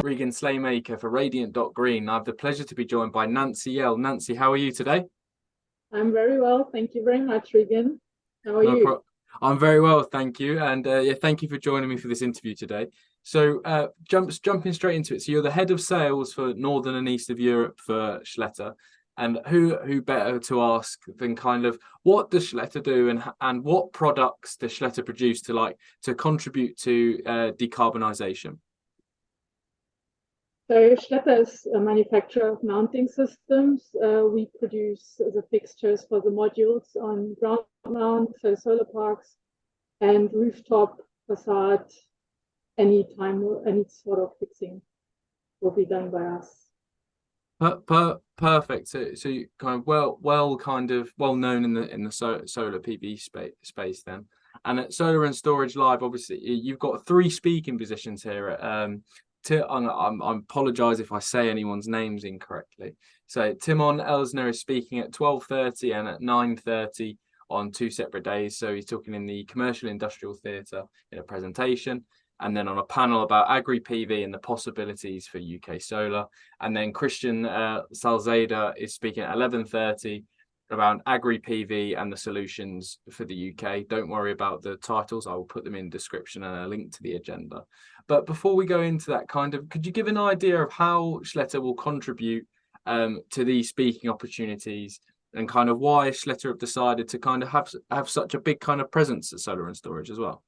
Regan Slaymaker for Radiant.Green. I have the pleasure to be joined by Nancy L. Nancy, how are you today? I'm very well. Thank you very much, Regan. How are No you? problem. I'm very well, thank you. And yeah, thank you for joining me for this interview today. So jumping straight into it. So you're the head of sales for Northern and East of Europe for Schletter. And who better to ask than kind of what does Schletter do and what products does Schletter produce to contribute to decarbonisation? So Schletter is a manufacturer of mounting systems. We produce the fixtures for the modules on ground mount, so solar parks and rooftop facade. Any sort of fixing will be done by us. Perfect. So you kind of well known in the solar PV space then. And at Solar and Storage Live, obviously you've got three speaking positions here. I apologize if I say anyone's names incorrectly. So Timon Elsner is speaking at 12:30 and at 9:30 on two separate days. So he's talking in the commercial industrial theatre in a presentation, and then on a panel about AgriPV and the possibilities for UK solar. And then Christian Salzada is speaking at 11:30 around AgriPV and the solutions for the UK. Don't worry about the titles. I will put them in the description and a link to the agenda. But before we go into that, could you give an idea of how Schletter will contribute to these speaking opportunities and kind of why Schletter have decided to kind of have such a big kind of presence at Solar and Storage as well?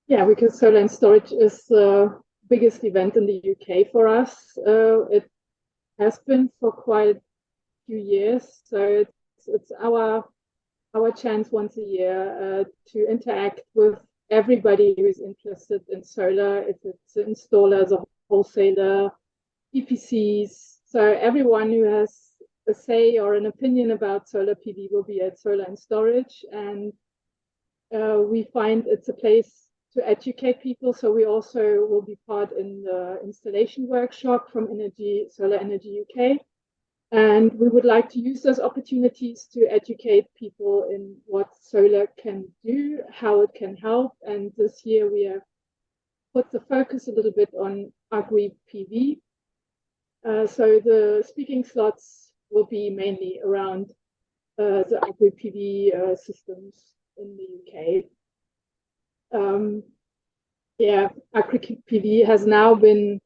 Yeah, because Solar and Storage is the biggest event in the UK for us. It has been for quite a few years, so it's our chance once a year to interact with everybody who's interested in solar, if it's installers or wholesaler, EPCs. So everyone who has a say or an opinion about solar PV will be at Solar and Storage, and we find it's a place to educate people. So we also will be part in the installation workshop from Solar Energy UK. And we would like to use those opportunities to educate people in what solar can do, how it can help. And this year we have put the focus a little bit on AgriPV. So the speaking slots will be mainly around the AgriPV systems in the UK. AgriPV has now been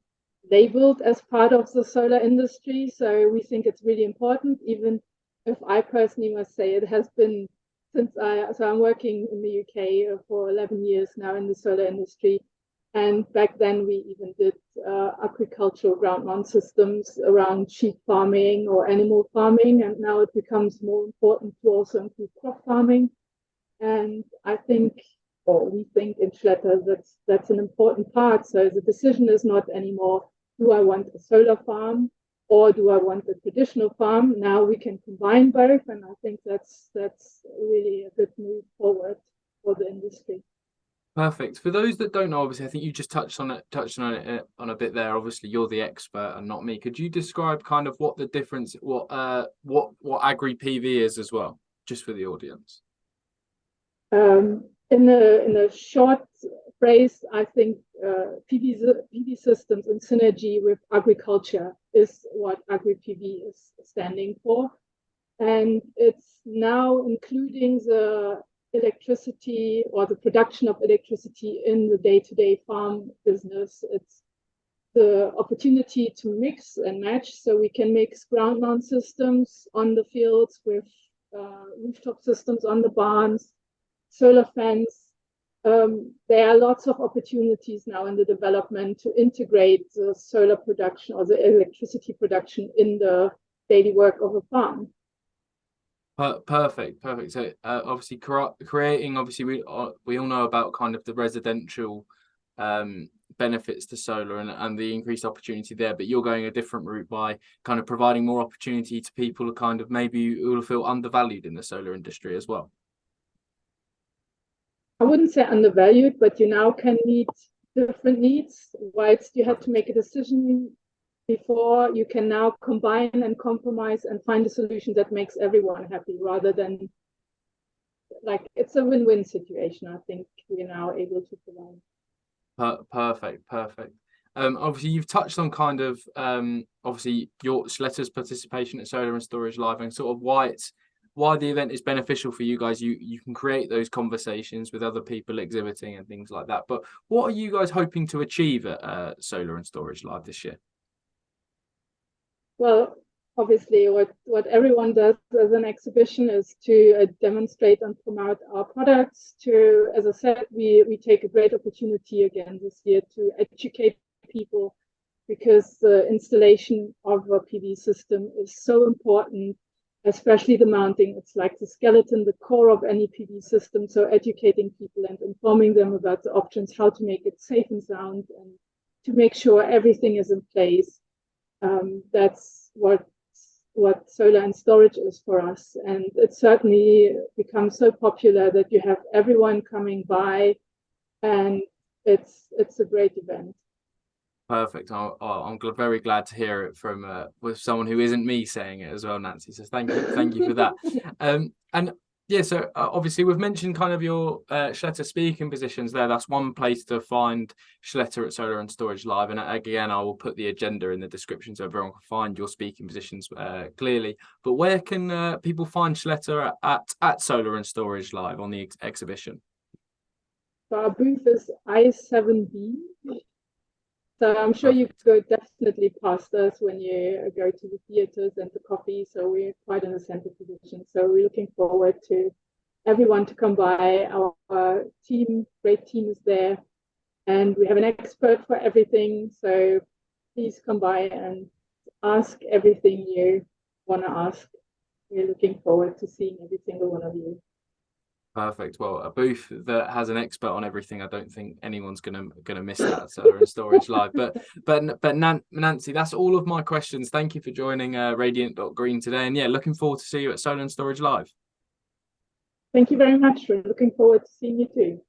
labeled as part of the solar industry, so we think it's really important, even if I personally must say it has been I'm working in the UK for 11 years now in the solar industry, and back then we even did agricultural ground mount systems around sheep farming or animal farming, and now it becomes more important to also include crop farming. And we think in Schletter that's an important part. So the decision is not anymore, do I want a solar farm or do I want a traditional farm? Now we can combine both, and I think that's really a good move forward for the industry. Perfect. For those that don't know, obviously, I think you just touched on it a bit there. Obviously, you're the expert and not me. Could you describe kind of what the difference, what AgriPV is as well, just for the audience? In a short phrase, I think PV systems in synergy with agriculture is what AgriPV is standing for. And it's now including the electricity or the production of electricity in the day-to-day farm business. It's the opportunity to mix and match, so we can mix ground mount systems on the fields with rooftop systems on the barns, solar fans. There are lots of opportunities now in the development to integrate the solar production or the electricity production in the daily work of a farm. Perfect. So obviously creating, obviously we all know about kind of the residential benefits to solar and the increased opportunity there, but you're going a different route by kind of providing more opportunity to people who kind of maybe will feel undervalued in the solar industry as well. I wouldn't say undervalued, but you now can meet different needs. Whilst you had to make a decision before, you can now combine and compromise and find a solution that makes everyone happy, rather than it's a win-win situation. I think we're now able to provide. Perfect, perfect. Obviously, you've touched on kind of obviously your Schletter's participation at Solar and Storage Live and sort of why the event is beneficial for you guys. You can create those conversations with other people exhibiting and things like that. But what are you guys hoping to achieve at Solar and Storage Live this year? Well, obviously, what everyone does as an exhibition is to demonstrate and promote our products. To, as I said, we take a great opportunity again this year to educate people, because the installation of a PV system is so important, especially the mounting. It's like the skeleton, the core of any PV system. So educating people and informing them about the options, how to make it safe and sound, and to make sure everything is in place. That's what solar and storage is for us, and it certainly becomes so popular that you have everyone coming by, and it's a great event. Perfect. I'm very glad to hear it from with someone who isn't me saying it as well, Nancy. So thank you for that. And yeah, so obviously we've mentioned kind of your Schletter speaking positions there. That's one place to find Schletter at Solar and Storage Live. And again, I will put the agenda in the description so everyone can find your speaking positions clearly. But where can people find Schletter at Solar and Storage Live on the exhibition? So our booth is I7B. So I'm sure you go definitely past us when you go to the theaters and the coffee. So we're quite in the center position. So we're looking forward to everyone to come by. Our great team is there, and we have an expert for everything. So please come by and ask everything you want to ask. We're looking forward to seeing every single one of you. Perfect. Well, a booth that has an expert on everything, I don't think anyone's gonna miss that at Solar and Storage Live. But Nancy, that's all of my questions. Thank you for joining Radiant.Green today, and yeah, looking forward to see you at Solar and Storage Live. Thank you very much. We're looking forward to seeing you too.